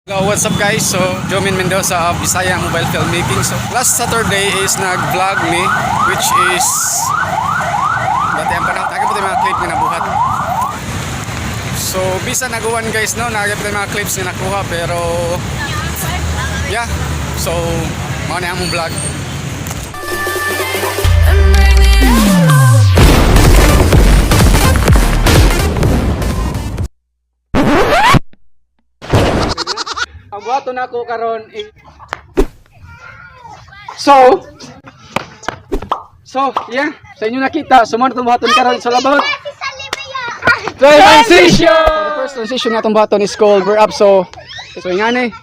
Hello, what's up guys? So, Jomin Mendoza of Bisaya Mobile Filmmaking. So, last Saturday is nag-vlog me, which is dati ang panahon, nagapot yung mga clip na nabuhat. So, bisa naguwan guys, no? Nagapot yung mga clips na nakuha, pero yeah, so, mga na among vlog. Ang buhaton ako karon yeah, sa inyo nakita, sumunod itong buhaton karon sa labot. Transition! The first transition na itong buhaton is called We're Up, so nga ni.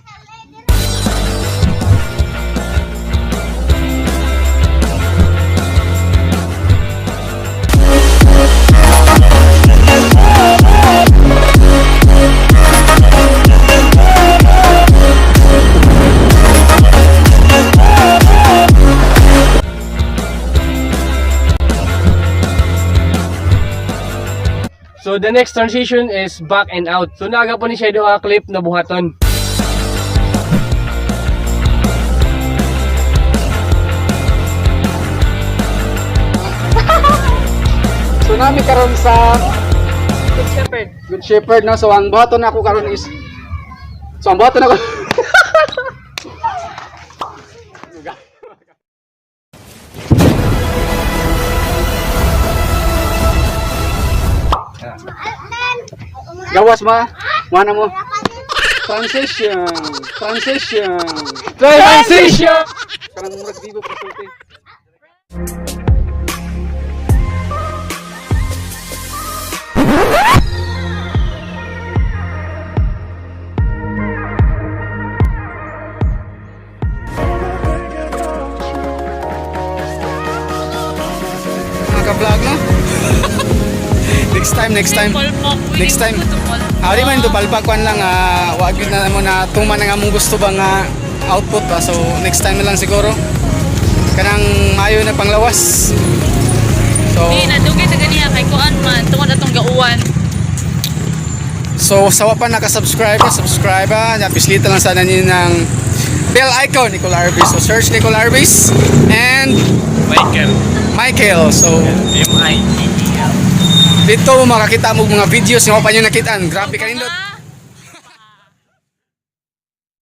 So the next transition is back and out. So naga po ni siya doon clip na buhaton. So nami karon sa Good Shepherd. Good Shepherd, no? So ang buhaton ako karon is ang buhaton ako gawas mana mo transition karang murag vivo pasulti. Naka-vlog na. Next time. Ari man to palpakwan lang, wag yun na mo na tuman nga mong gusto ba nga output pa. So next time na lang siguro. Kanang mayo na panglawas. So nadugay ta ganiya kay kuan man tungod atong gauwan. So sawa pa naka-subscribe, pislita lang sana niyo ng bell icon, Nicole Arbis. So search Nicole Arbis and Michael. So M-I-T-E-L. dito makakita mo mga videos nga pa nyo nakitaan. Grabe ka nindot.